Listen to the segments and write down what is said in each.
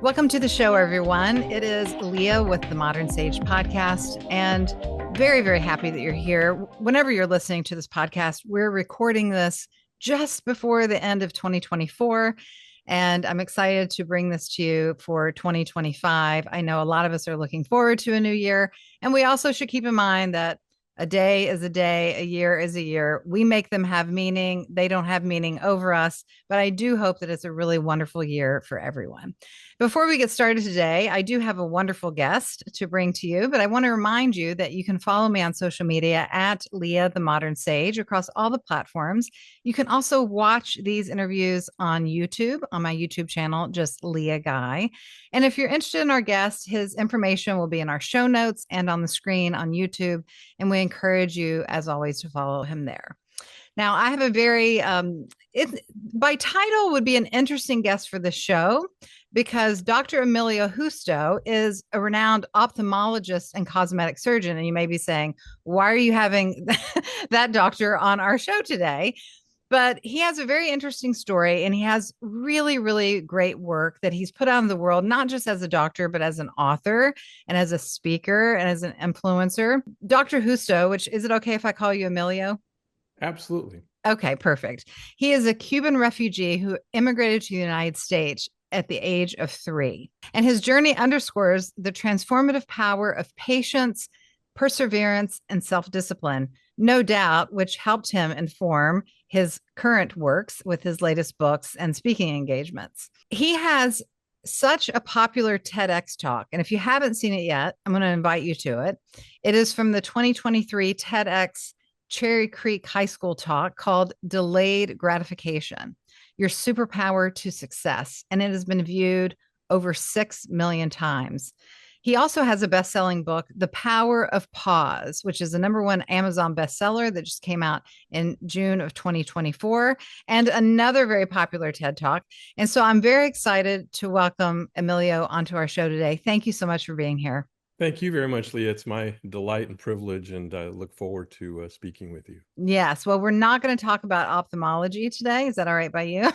Welcome to the show, everyone. It is Leah with the Modern Sage podcast, and very, very happy that you're here. Whenever you're listening to this podcast, we're recording this just before the end of 2024, and I'm excited to bring this to you for 2025. I know a lot of us are looking forward to a new year, and we also should keep in mind that a day is a day, a year is a year. We make them have meaning. They don't have meaning over us, but I do hope that it's a really wonderful year for everyone. Before we get started today, I do have a wonderful guest to bring to you, but I want to remind you that you can follow me on social media at Leah the Modern Sage across all the platforms. You can also watch these interviews on YouTube, on my YouTube channel, just Leah Guy. And if you're interested in our guest, his information will be in our show notes and on the screen on YouTube. And we encourage you, as always, to follow him there. Now, I have a very, it by title would be an interesting guest for the show because Dr. Emilio Justo is a renowned ophthalmologist and cosmetic surgeon. And you may be saying, why are you having that doctor on our show today? But he has a very interesting story and he has really, really great work that he's put out in the world, not just as a doctor, but as an author and as a speaker and as an influencer. Dr. Justo, which is it okay if I call you Emilio? Absolutely. Okay, perfect. He is a Cuban refugee who immigrated to the United States at the age of 3. And his journey underscores the transformative power of patience, perseverance, and self discipline, no doubt, which helped him inform his current works with his latest books and speaking engagements. He has such a popular TEDx talk. And if you haven't seen it yet, I'm going to invite you to it. It is from the 2023 TEDx Cherry Creek High School talk called Delayed Gratification, Your Superpower to Success. And it has been viewed over 6 million times. He also has a best-selling book, The Power of Pause, which is the #1 Amazon bestseller that just came out in June of 2024, and another very popular TED Talk. And so I'm very excited to welcome Emilio onto our show today. Thank you so much for being here. Thank you very much, Leah. It's my delight and privilege, and I look forward to speaking with you. Yes. Well, we're not going to talk about ophthalmology today. Is that all right by you?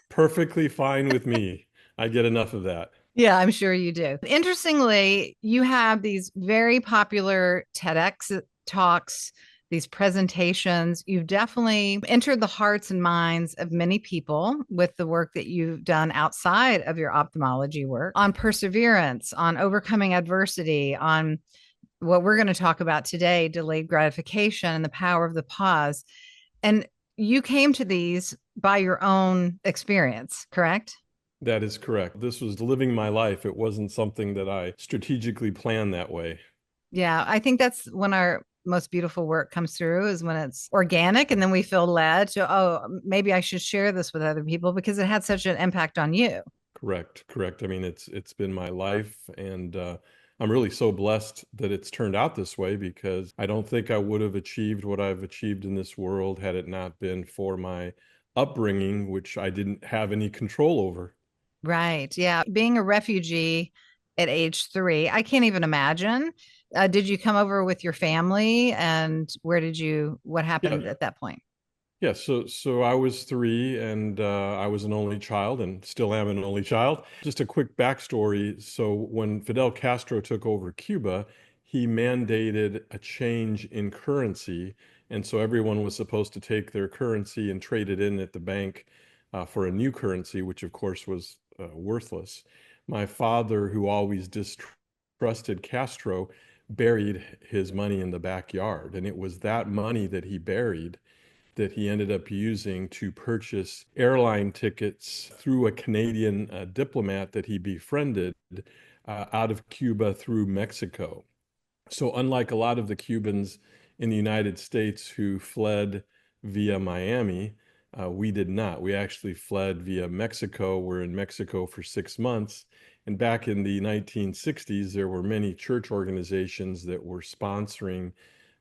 Perfectly fine with me. I get enough of that. Yeah, I'm sure you do. Interestingly, you have these very popular TEDx talks, these presentations. You've definitely entered the hearts and minds of many people with the work that you've done outside of your ophthalmology work on perseverance, on overcoming adversity, on what we're going to talk about today, delayed gratification and the power of the pause. And you came to these by your own experience, correct? That is correct. This was living my life. It wasn't something that I strategically planned that way. Yeah, I think that's when our most beautiful work comes through is when it's organic and then we feel led to, oh, maybe I should share this with other people because it had such an impact on you. Correct, correct. I mean, it's been my life, and I'm really so blessed that it's turned out this way because I don't think I would have achieved what I've achieved in this world had it not been for my upbringing, which I didn't have any control over. Right. Yeah. Being a refugee at age 3, I can't even imagine. Did you come over with your family and what happened Yeah, at that point? yeah. So I was 3, and I was an only child, and still am an only child. Just a quick backstory. So when Fidel Castro took over Cuba, he mandated a change in currency, and so everyone was supposed to take their currency and trade it in at the bank for a new currency, which of course was worthless. My father, who always distrusted Castro, buried his money in the backyard, and it was that money that he buried that he ended up using to purchase airline tickets through a Canadian diplomat that he befriended out of Cuba through Mexico. So, unlike a lot of the Cubans in the United States who fled via Miami, we did not. We actually fled via Mexico. We're in Mexico for 6 months. And back in the 1960s, there were many church organizations that were sponsoring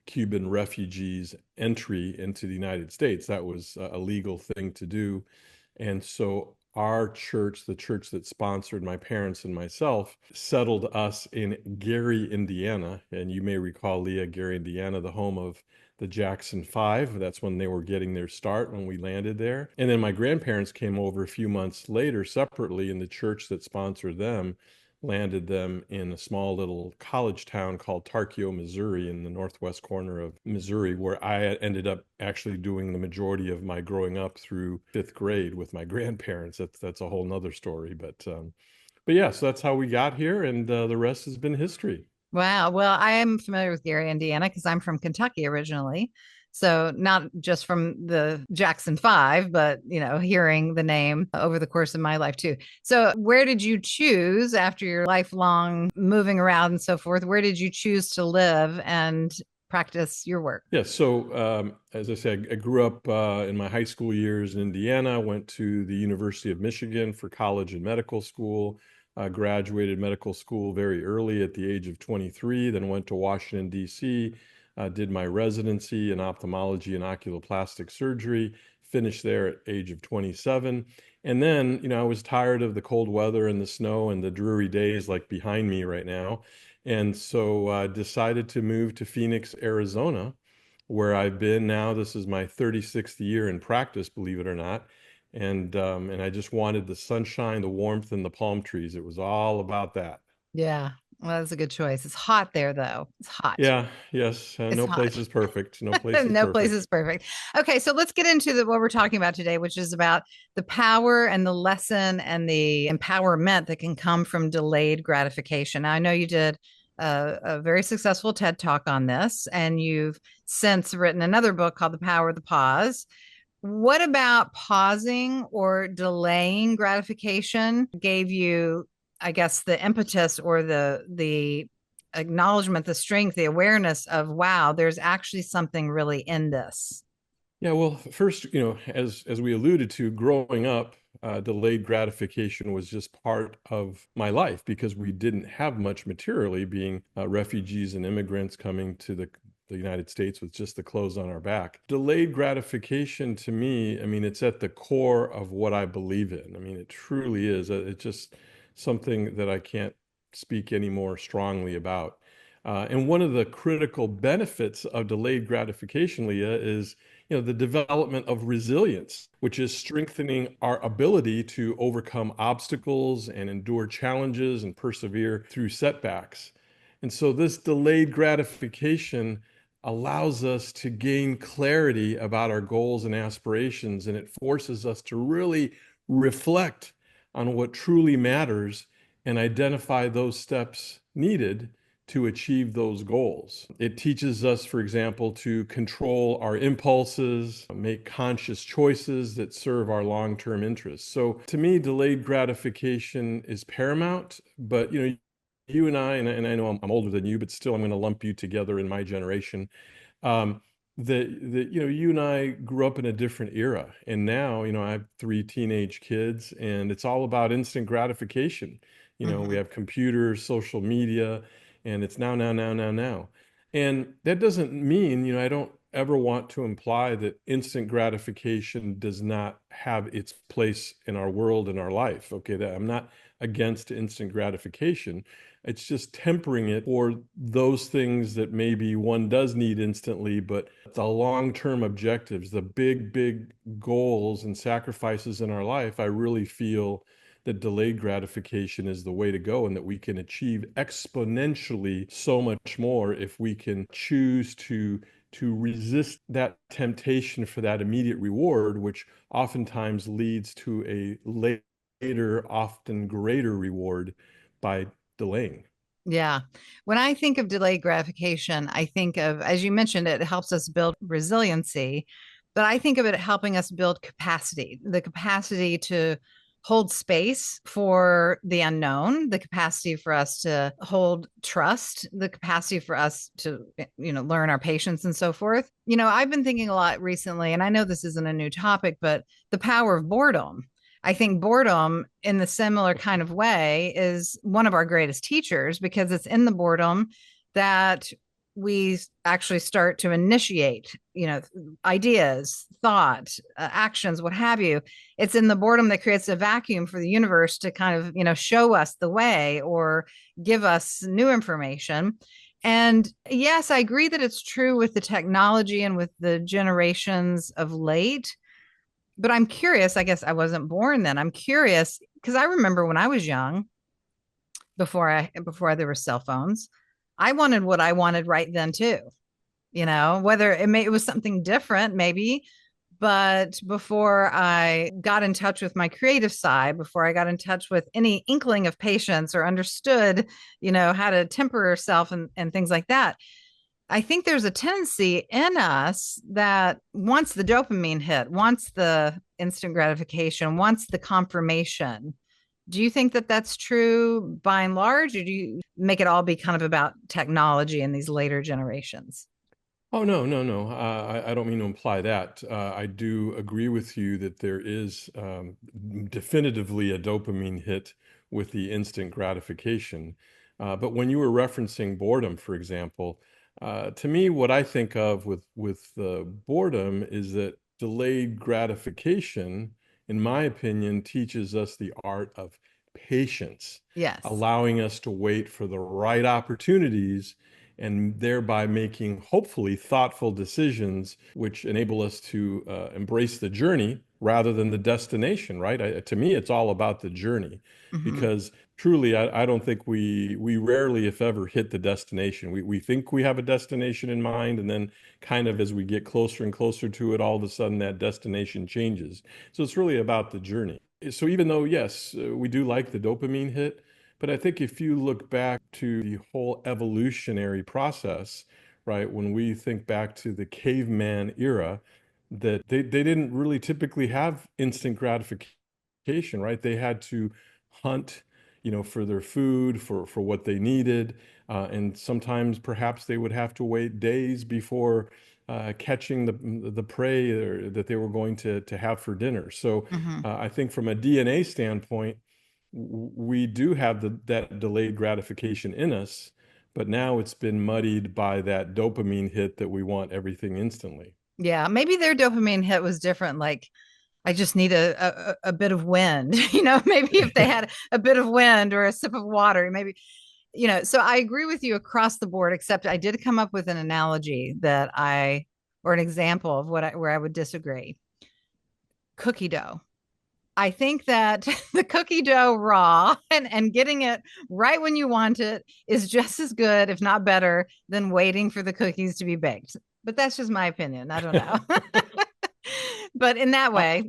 Cuban refugees' entry into the United States. That was a legal thing to do. And so our church, the church that sponsored my parents and myself, settled us in Gary, Indiana. And you may recall, Leah, Gary, Indiana, the home of the Jackson Five. That's when they were getting their start when we landed there. And then my grandparents came over a few months later separately, and the church that sponsored them landed them in a small little college town called Tarkio, Missouri, in the northwest corner of Missouri, where I ended up actually doing the majority of my growing up through fifth grade with my grandparents. That's a whole nother story, but yeah, so that's how we got here, and the rest has been history. Wow. Well, I am familiar with Gary, Indiana, because I'm from Kentucky originally. So not just from the Jackson Five, but hearing the name over the course of my life too. So where did you choose after your lifelong moving around and so forth? Where did you choose to live and practice your work? Yeah, so as I said, I grew up in my high school years in Indiana, went to the University of Michigan for college and medical school, graduated medical school very early at the age of 23, then went to Washington, D.C., did my residency in ophthalmology and oculoplastic surgery, finished there at age of 27. And then, I was tired of the cold weather and the snow and the dreary days like behind me right now. And so I decided to move to Phoenix, Arizona, where I've been now. This is my 36th year in practice, believe it or not. And I just wanted the sunshine, the warmth, and the palm trees. It was all about that. Yeah. Well, that's a good choice. It's hot there, though. It's hot. Yeah, yes. It's No place hot. is perfect. No place is No place perfect. is perfect. Okay, so let's get into what we're talking about today, which is about the power and the lesson and the empowerment that can come from delayed gratification. Now, I know you did a very successful TED talk on this, and you've since written another book called The Power of the Pause. What about pausing or delaying gratification gave you, I guess, the impetus or the acknowledgement, the strength, the awareness of, wow, there's actually something really in this? Yeah, well, first, as we alluded to, growing up, delayed gratification was just part of my life because we didn't have much materially, being refugees and immigrants coming to the United States with just the clothes on our back. Delayed gratification to me, I mean, it's at the core of what I believe in. I mean, it truly is. It's just something that I can't speak any more strongly about. And one of the critical benefits of delayed gratification, Leah, is the development of resilience, which is strengthening our ability to overcome obstacles and endure challenges and persevere through setbacks. And so this delayed gratification allows us to gain clarity about our goals and aspirations, and it forces us to really reflect on what truly matters and identify those steps needed to achieve those goals. It teaches us, for example, to control our impulses, make conscious choices that serve our long-term interests. So to me, delayed gratification is paramount, but you and and I know I'm older than you, but still I'm going to lump you together in my generation. Um, you and I grew up in a different era, and now I have three teenage kids, and it's all about instant gratification. We Mhm. have computers, social media, and it's now, now, now, now, now. And that doesn't mean, I don't ever want to imply that instant gratification does not have its place in our world, in our life. Okay, that I'm not against instant gratification. It's just tempering it for those things that maybe one does need instantly, but the long-term objectives, the big, big goals and sacrifices in our life, I really feel that delayed gratification is the way to go, and that we can achieve exponentially so much more if we can choose to resist that temptation for that immediate reward, which oftentimes leads to a later, often greater reward by delaying. Yeah. When I think of delayed gratification, I think of, as you mentioned, it helps us build resiliency, but I think of it helping us build capacity, the capacity to hold space for the unknown, the capacity for us to hold trust, the capacity for us to, learn our patience and so forth. I've been thinking a lot recently, and I know this isn't a new topic, but the power of boredom. I think boredom, in the similar kind of way, is one of our greatest teachers because it's in the boredom that we actually start to initiate, ideas, thought, actions, what have you. It's in the boredom that creates a vacuum for the universe to kind of, show us the way or give us new information. And yes, I agree that it's true with the technology and with the generations of late. But I'm curious, I guess I wasn't born then. I'm curious because I remember when I was young, before there were cell phones, I wanted what I wanted right then too. Whether it was something different, maybe, but before I got in touch with my creative side, before I got in touch with any inkling of patience or understood, how to temper herself and things like that, I think there's a tendency in us that once the dopamine hit, once the instant gratification, once the confirmation, do you think that that's true by and large, or do you make it all be kind of about technology in these later generations? Oh, no, no, no. I don't mean to imply that. I do agree with you that there is definitively a dopamine hit with the instant gratification. But when you were referencing boredom, for example, to me, what I think of with boredom is that delayed gratification, in my opinion, teaches us the art of patience, Yes. allowing us to wait for the right opportunities and thereby making hopefully thoughtful decisions which enable us to embrace the journey rather than the destination, right? To me, it's all about the journey Mm-hmm. because truly, I don't think we rarely, if ever, hit the destination. We think we have a destination in mind, and then kind of as we get closer and closer to it, all of a sudden that destination changes. So it's really about the journey. So even though, yes, we do like the dopamine hit, but I think if you look back to the whole evolutionary process, right, when we think back to the caveman era, that they didn't really typically have instant gratification, right? They had to hunt, for their food, for what they needed. And sometimes perhaps they would have to wait days before catching the prey that they were going to have for dinner. So Mm-hmm. I think from a DNA standpoint, we do have that delayed gratification in us, but now it's been muddied by that dopamine hit that we want everything instantly. Yeah, maybe their dopamine hit was different. Like, I just need a bit of wind, maybe if they had a bit of wind or a sip of water, maybe, so I agree with you across the board, except I did come up with an analogy or an example of where I would disagree. Cookie dough. I think that the cookie dough raw and getting it right when you want it is just as good, if not better, than waiting for the cookies to be baked. But that's just my opinion. I don't know. But in that I'll, way,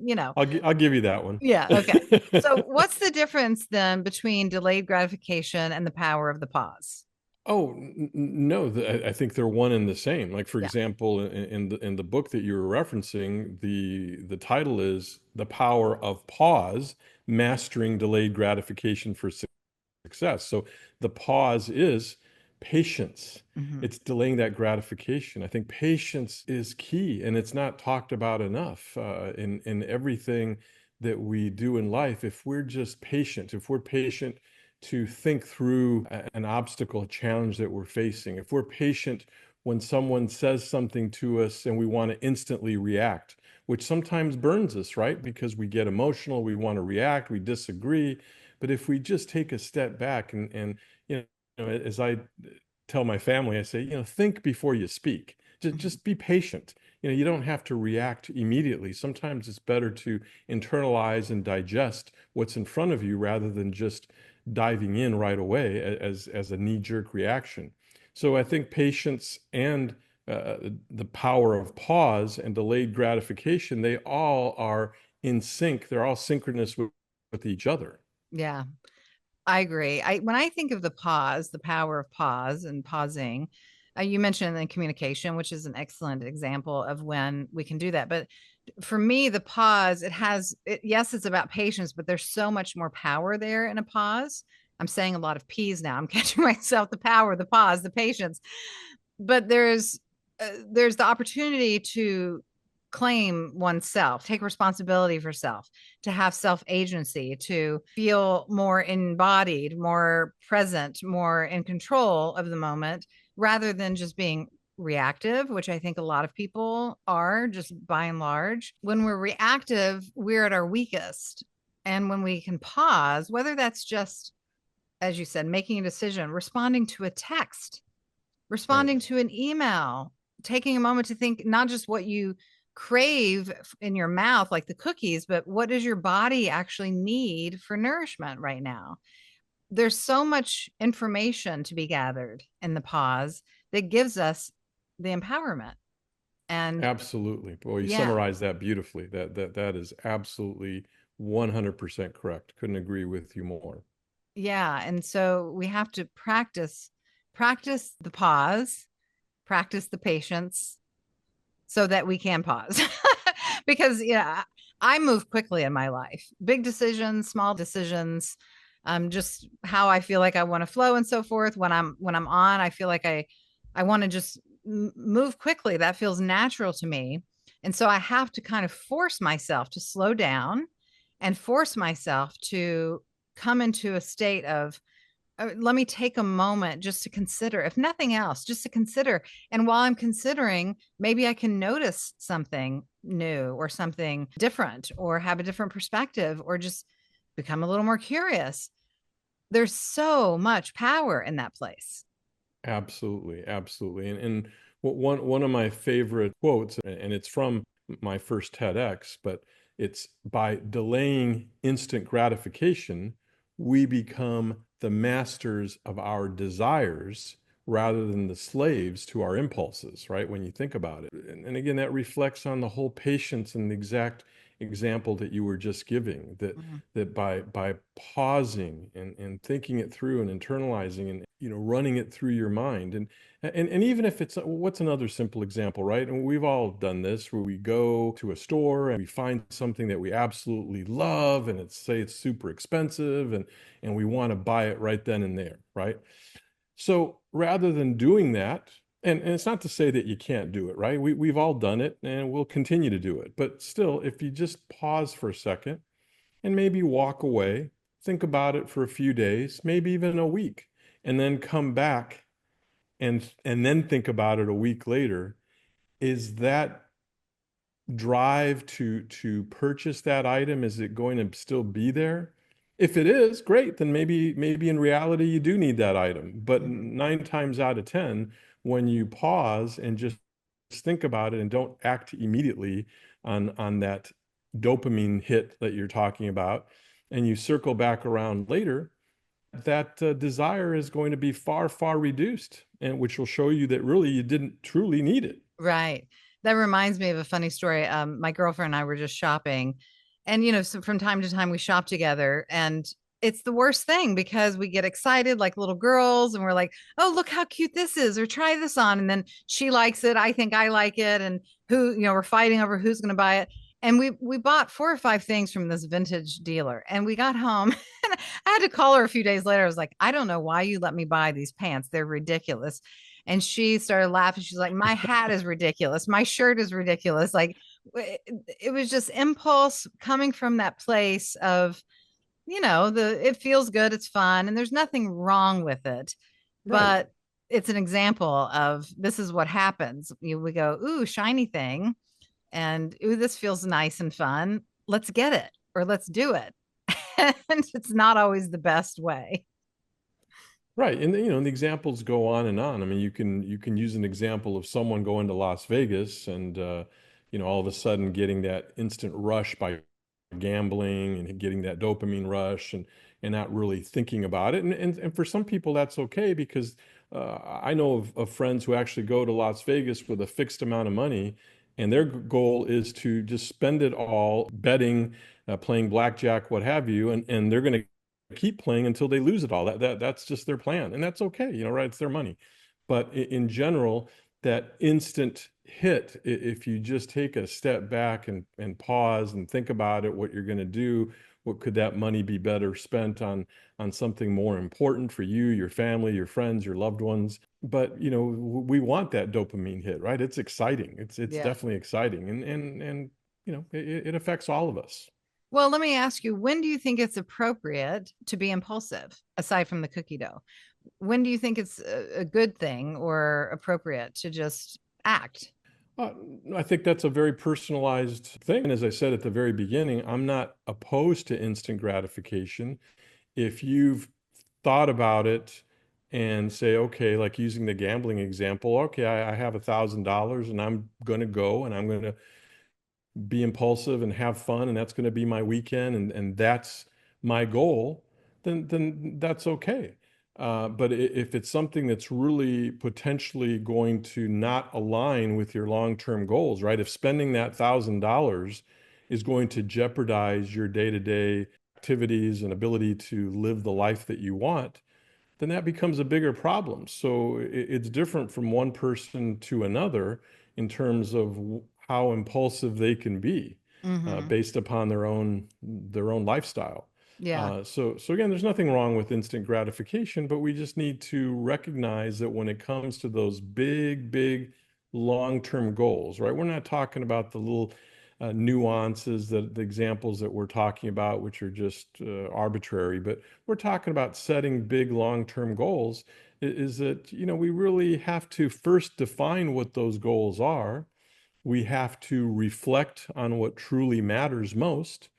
I'll give you that one. yeah. Okay. So, what's the difference then between delayed gratification and the power of the pause? Oh, no, I think they're one and the same. Like, for Yeah. example, in the book that you were referencing, the title is The Power of Pause, Mastering Delayed Gratification for Success. So the pause is patience. Hmm. It's delaying that gratification. I think patience is key, and it's not talked about enough in everything that we do in life. If we're just patient, if we're patient to think through an obstacle, a challenge that we're facing, if we're patient when someone says something to us and we want to instantly react, which sometimes burns us, right? Because we get emotional, we want to react, we disagree. But if we just take a step back and as I tell my family, I say, think before you speak. Hmm. Just be patient. You don't have to react immediately. Sometimes it's better to internalize and digest what's in front of you rather than just diving in right away as a knee-jerk reaction. So I think patience and the power of pause and delayed gratification, they all are in sync. They're all synchronous with each other. Yeah. I agree. When I think of the pause, the power of pause and pausing, you mentioned in communication, which is an excellent example of when we can do that. But for me, the pause, yes, it's about patience, but there's so much more power there in a pause. I'm saying a lot of P's now. I'm catching myself, the power, the pause, the patience. But there's the opportunity to claim oneself, take responsibility for self, to have self agency, to feel more embodied, more present, more in control of the moment, rather than just being reactive, which I think a lot of people are just by and large. When we're reactive, we're at our weakest. And when we can pause, whether that's just, as you said, making a decision, responding to a text, Right. responding to an email, taking a moment to think not just what you crave in your mouth, like the cookies, but what does your body actually need for nourishment right now? There's so much information to be gathered in the pause that gives us the empowerment. And Absolutely. Boy, you yeah, summarized that beautifully. That is absolutely 100% correct. Couldn't agree with you more. yeah. And so we have to practice the pause, practice the patience, so that we can pause. Because yeah, I move quickly in my life. Big decisions, small decisions, just how I feel like I want to flow and so forth. When I'm on, I feel like I want to just move quickly. That feels natural to me. And so I have to kind of force myself to slow down and force myself to come into a state of, let me take a moment just to consider, if nothing else, just to consider. And while I'm considering, maybe I can notice something new or something different or have a different perspective or just become a little more curious. There's so much power in that place. Absolutely, absolutely. And one of my favorite quotes, and it's from my first TEDx, but it's by delaying instant gratification, we become the masters of our desires rather than the slaves to our impulses, right? When you think about it. And again, that reflects on the whole patience and the exact example that you were just giving, that Mhm. by pausing and thinking it through and internalizing and running it through your mind and even if it's what's another simple example, right? And we've all done this where we go to a store and we find something that we absolutely love and it's super expensive and we want to buy it right then and there, right? So rather than doing that, and it's not to say that you can't do it, right? We've all done it and we'll continue to do it. But still, if you just pause for a second and maybe walk away, think about it for a few days, maybe even a week, and then come back and then think about it a week later, is that drive to purchase that item, is it going to still be there? If it is, great, then maybe in reality you do need that item. But Mhm. 9 times out of 10, when you pause and just think about it and don't act immediately on that dopamine hit that you're talking about, and you circle back around later, that desire is going to be far, far reduced, and which will show you that really you didn't truly need it. Right. That reminds me of a funny story. My girlfriend and I were just shopping, and so from time to time we shop together, and it's the worst thing because we get excited like little girls, and we're like, "Oh, look how cute this is," or "Try this on," and then she likes it, I think I like it, and we're fighting over who's going to buy it. And we bought 4 or 5 things from this vintage dealer, and we got home, and I had to call her a few days later. I was like, "I don't know why you let me buy these pants. They're ridiculous." And she started laughing. She's like, "My hat is ridiculous. My shirt is ridiculous." Like it was just impulse coming from that place of, the it feels good, it's fun, and there's nothing wrong with it. Right. But it's an example of this is what happens. We go, "Ooh, shiny thing," and "Ooh, this feels nice and fun. Let's get it or let's do it." And it's not always the best way. Right. And the examples go on and on. I mean, you can use an example of someone going to Las Vegas and all of a sudden getting that instant rush by gambling and getting that dopamine rush and not really thinking about it. And for some people that's okay because I know of friends who actually go to Las Vegas with a fixed amount of money and their goal is to just spend it all betting, playing blackjack, what have you, and they're going to keep playing until they lose it all. That's just their plan, and that's okay, right? It's their money. But in general, that instant hit, if you just take a step back and pause and think about it, what you're going to do What could that money be better spent on something more important for you, your family, your friends, your loved ones? But we want that dopamine hit, right? It's exciting. It's Yeah. definitely exciting, and it affects all of us. Well, let me ask you, when do you think it's appropriate to be impulsive, aside from the cookie dough? When do you think it's a good thing or appropriate to just act? Uh, I think that's a very personalized thing. And as I said at the very beginning, I'm not opposed to instant gratification. If you've thought about it and say, okay, like using the gambling example, okay, I have $1,000 and I'm going to go and I'm going to be impulsive and have fun, and that's going to be my weekend, and that's my goal, then that's okay. But if it's something that's really potentially going to not align with your long-term goals, right? If spending that $1,000 is going to jeopardize your day-to-day activities and ability to live the life that you want, then that becomes a bigger problem. So it's different from one person to another in terms of how impulsive they can be Mm-hmm. based upon their own lifestyle. Yeah. So again, there's nothing wrong with instant gratification, but we just need to recognize that when it comes to those big, big long-term goals, right? We're not talking about the little nuances, that the examples that we're talking about, which are just arbitrary, but we're talking about setting big long-term goals. Is that, we really have to first define what those goals are. We have to reflect on what truly matters most,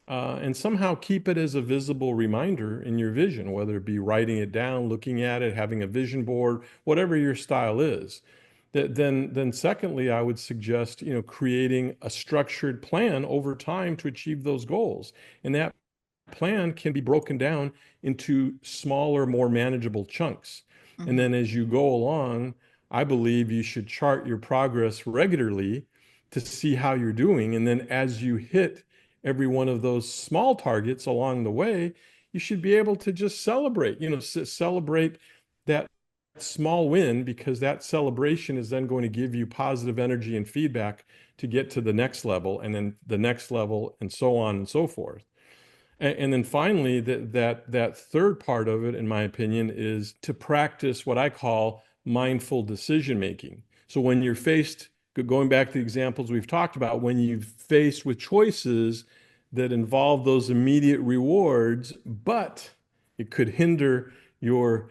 and somehow keep it as a visible reminder in your vision, whether it be writing it down, looking at it, having a vision board, whatever your style is. Then secondly, I would suggest, creating a structured plan over time to achieve those goals. And that plan can be broken down into smaller, more manageable chunks. And Mm-hmm. then as you go along, I believe you should chart your progress regularly to see how you're doing. And then as you hit every one of those small targets along the way, you should be able to just celebrate, celebrate that small win, because that celebration is then going to give you positive energy and feedback to get to the next level, and then the next level, and so on and so forth. And then finally, that third part of it, in my opinion, is to practice what I call mindful decision making. So when you're faced, going back to the examples we've talked about, when you're faced with choices that involve those immediate rewards, but it could hinder your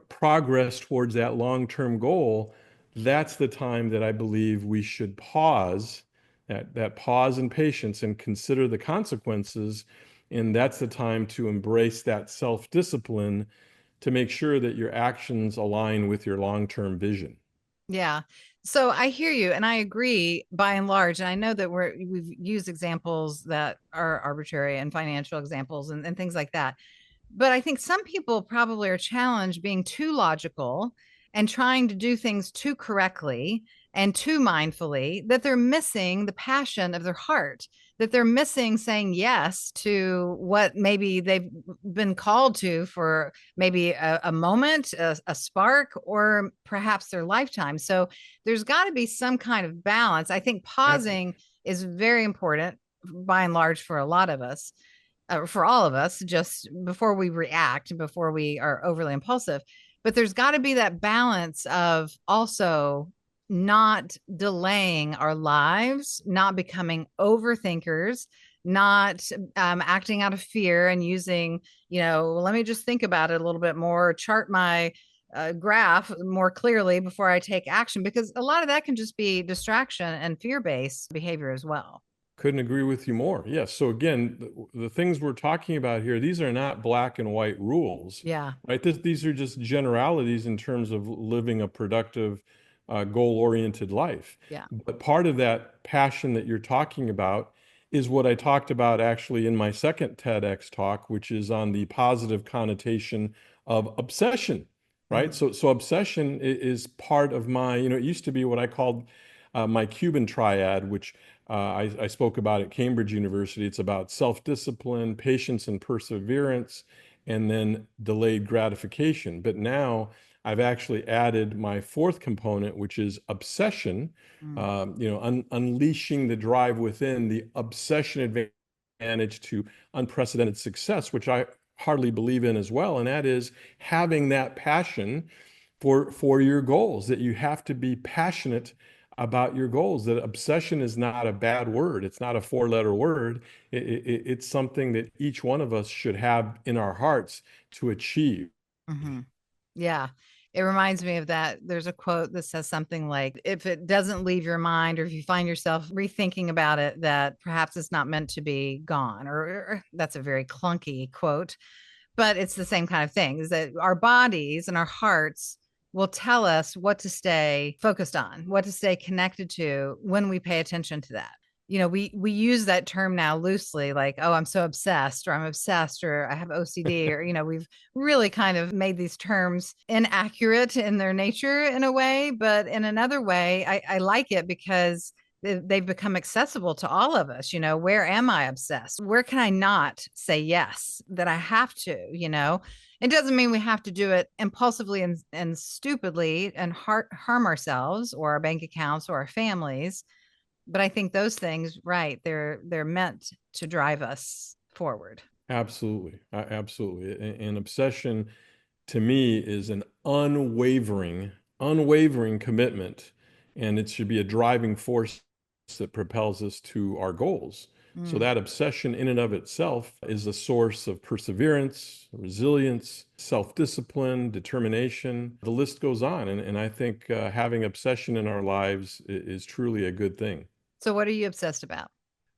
progress towards that long-term goal, that's the time that I believe we should pause, that pause and patience, and consider the consequences. And that's the time to embrace that self-discipline to make sure that your actions align with your long-term vision. Yeah. So I hear you and I agree by and large. And I know that we've used examples that are arbitrary and financial examples and things like that. But I think some people probably are challenged being too logical and trying to do things too correctly and too mindfully, that they're missing the passion of their heart, that they're missing saying yes to what maybe they've been called to for maybe a moment, a spark, or perhaps their lifetime. So there's got to be some kind of balance. I think pausing is very important by and large for a lot of us, for all of us, just before we react, before we are overly impulsive. But there's got to be that balance of also not delaying our lives, not becoming overthinkers, not acting out of fear and using, let me just think about it a little bit more, chart my graph more clearly before I take action, because a lot of that can just be distraction and fear based behavior as well. Couldn't agree with you more. Yes. So again, the things we're talking about here, these are not black and white rules, Yeah. right? These are just generalities in terms of living a productive, goal-oriented life. Yeah. But part of that passion that you're talking about is what I talked about actually in my second TEDx talk, which is on the positive connotation of obsession, right? Mm-hmm. So obsession is part of my, it used to be what I called my Cuban triad, which I spoke about at Cambridge University. It's about self-discipline, patience and perseverance, and then delayed gratification. But now I've actually added my fourth component, which is obsession, Mm. unleashing the drive within, the obsession advantage advantage to unprecedented success, which I hardly believe in as well. And that is having that passion for your goals, that you have to be passionate about your goals, that obsession is not a bad word. It's not a four-letter word. It's something that each one of us should have in our hearts to achieve. Mm-hmm. Yeah. It reminds me of that. There's a quote that says something like, if it doesn't leave your mind, or if you find yourself rethinking about it, that perhaps it's not meant to be gone. Or that's a very clunky quote, but it's the same kind of thing, is that our bodies and our hearts will tell us what to stay focused on, what to stay connected to when we pay attention to that. We use that term now loosely, like, oh, I'm so obsessed, or I'm obsessed, or I have OCD, or we've really kind of made these terms inaccurate in their nature in a way. But in another way, I like it because they've become accessible to all of us. Where am I obsessed? Where can I not say yes that I have to? It doesn't mean we have to do it impulsively and stupidly and harm ourselves or our bank accounts or our families. But I think those things, right, they're meant to drive us forward. Absolutely. Absolutely. An obsession to me is an unwavering commitment, and it should be a driving force that propels us to our goals. So Mm. that obsession in and of itself is a source of perseverance, resilience, self-discipline, determination. The list goes on. And I think having obsession in our lives is truly a good thing. So what are you obsessed about?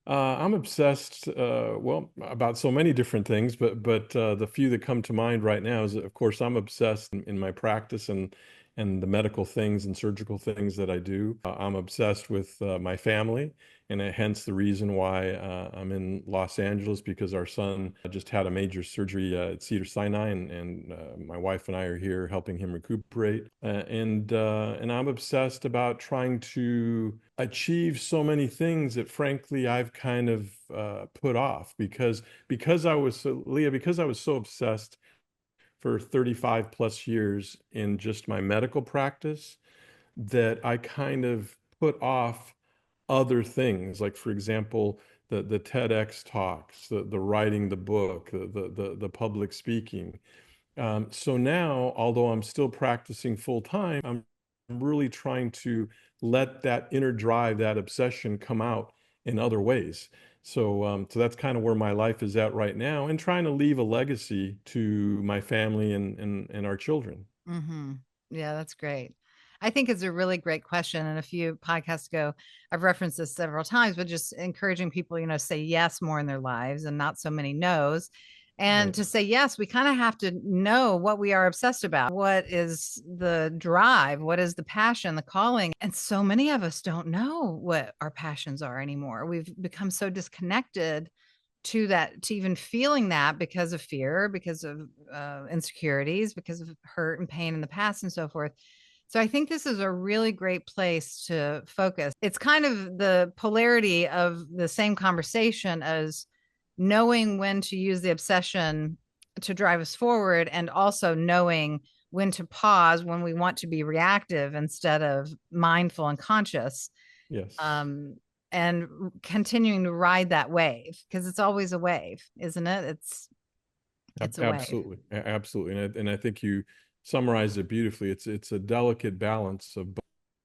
I'm obsessed, well, about so many different things, but the few that come to mind right now is, of course, I'm obsessed in my practice and the medical things and surgical things that I do. I'm obsessed with my family, and hence the reason why I'm in Los Angeles, because our son just had a major surgery at Cedars-Sinai, and my wife and I are here helping him recuperate. And I'm obsessed about trying to achieve so many things that, frankly, I've kind of put off because I was so, Leah, because I was so obsessed for 35 plus years in just my medical practice, that I kind of put off other things, like, for example, the TEDx talks, the writing the book, the public speaking. So now, although I'm still practicing full time, I'm really trying to let that inner drive, that obsession, come out in other ways. So that's kind of where my life is at right now, and trying to leave a legacy to my family and our children. Mm-hmm. Yeah, that's great. I think it's a really great question. And a few podcasts ago, I've referenced this several times, but just encouraging people, say yes more in their lives and not so many no's. And Right. to say yes, we kind of have to know what we are obsessed about. What is the drive? What is the passion, the calling? And so many of us don't know what our passions are anymore. We've become so disconnected to that, to even feeling that, because of fear, because of insecurities, because of hurt and pain in the past and so forth. So I think this is a really great place to focus. It's kind of the polarity of the same conversation as knowing when to use the obsession to drive us forward, and also knowing when to pause when we want to be reactive instead of mindful and conscious. Yes. um, and continuing to ride that wave, because it's always a wave, isn't it? It's a wave. Absolutely, absolutely, and I think you summarized it beautifully. It's a delicate balance of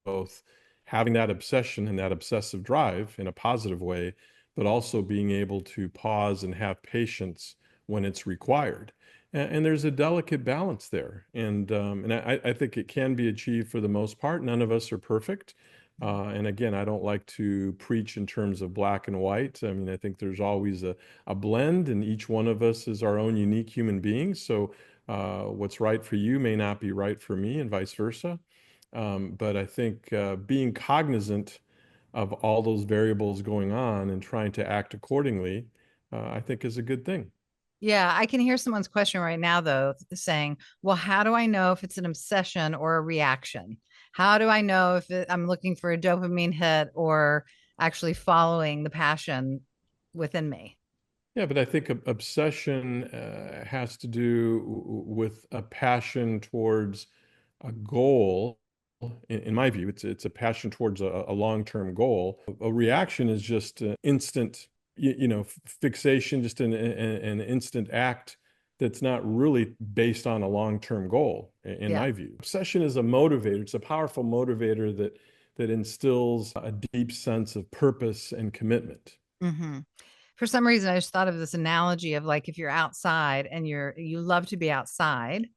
both having that obsession and that obsessive drive in a positive way, but also being able to pause and have patience when it's required. And there's a delicate balance there, and I think it can be achieved for the most part. None of us are perfect. And again, I don't like to preach in terms of black and white. I mean, I think there's always a blend, and each one of us is our own unique human being. So what's right for you may not be right for me, and vice versa. But I think being cognizant of all those variables going on and trying to act accordingly, I think is a good thing. Yeah, I can hear someone's question right now, though, saying, well, how do I know if it's an obsession or a reaction? How do I know if I'm looking for a dopamine hit or actually following the passion within me? Yeah, but I think obsession has to do with a passion towards a goal. In my view, it's a passion towards a long-term goal. A reaction is just instant, fixation, just an instant act that's not really based on a long-term goal, in Yeah. my view. Obsession is a motivator. It's a powerful motivator that instills a deep sense of purpose and commitment. Mm-hmm. For some reason, I just thought of this analogy of like if you're outside and you love to be outside,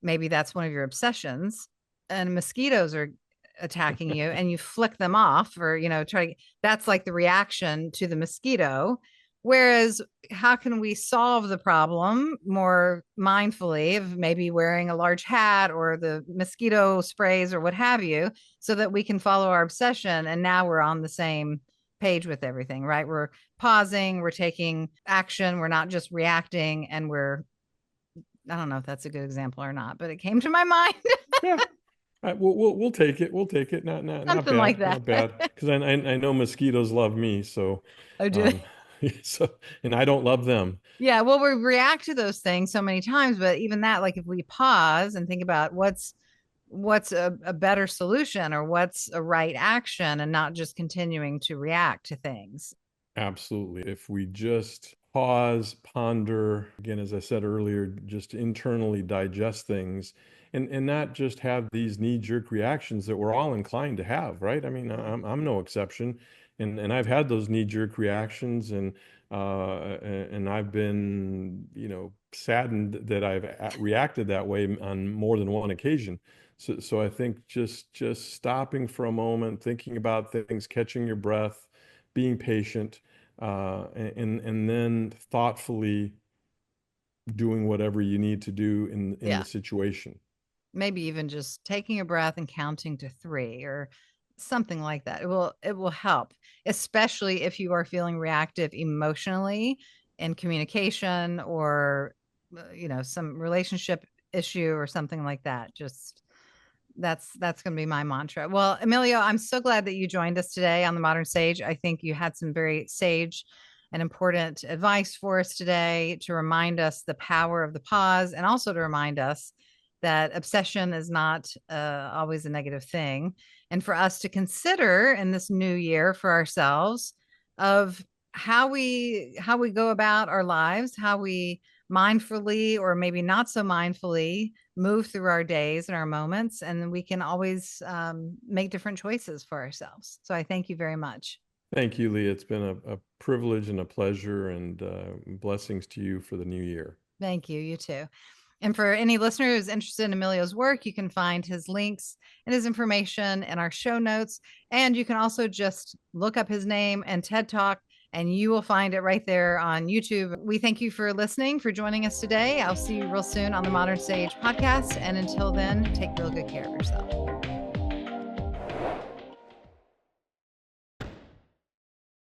maybe that's one of your obsessions, and mosquitoes are attacking you and you flick them off, or that's like the reaction to the mosquito. Whereas how can we solve the problem more mindfully of maybe wearing a large hat or the mosquito sprays or what have you, so that we can follow our obsession, and now we're on the same page with everything, right? We're pausing, we're taking action, we're not just reacting, and I don't know if that's a good example or not, but it came to my mind. Yeah. We'll take it. We'll take it. Not Something like bad. that. Not bad. Because I know mosquitoes love me. So, Oh, do um, they? so, and I don't love them. Yeah. Well, we react to those things so many times, but even that, like if we pause and think about what's a better solution or what's a right action, and not just continuing to react to things. Absolutely. If we just pause, ponder, again, as I said earlier, just internally digest things and not just have these knee-jerk reactions that we're all inclined to have, right? I mean, I'm no exception. And I've had those knee-jerk reactions and I've been, saddened that I've reacted that way on more than one occasion. So I think just stopping for a moment, thinking about things, catching your breath, being patient, and then thoughtfully doing whatever you need to do in Yeah. the situation. Maybe even just taking a breath and counting to 3 or something like that. It will help, especially if you are feeling reactive emotionally in communication, or some relationship issue or something like that. Just that's going to be my mantra. Well, Emilio, I'm so glad that you joined us today on the Modern Sage. I think you had some very sage and important advice for us today to remind us the power of the pause, and also to remind us that obsession is not always a negative thing, and for us to consider in this new year for ourselves of how we go about our lives, how we mindfully or maybe not so mindfully move through our days and our moments, and we can always make different choices for ourselves. So I thank you very much. Thank you, Leah. It's been a privilege and a pleasure, and blessings to you for the new year. Thank you. You too. And for any listener who's interested in Emilio's work, you can find his links and his information in our show notes. And you can also just look up his name and TED Talk, and you will find it right there on YouTube. We thank you for listening, for joining us today. I'll see you real soon on the Modern Sage podcast. And until then, take real good care of yourself.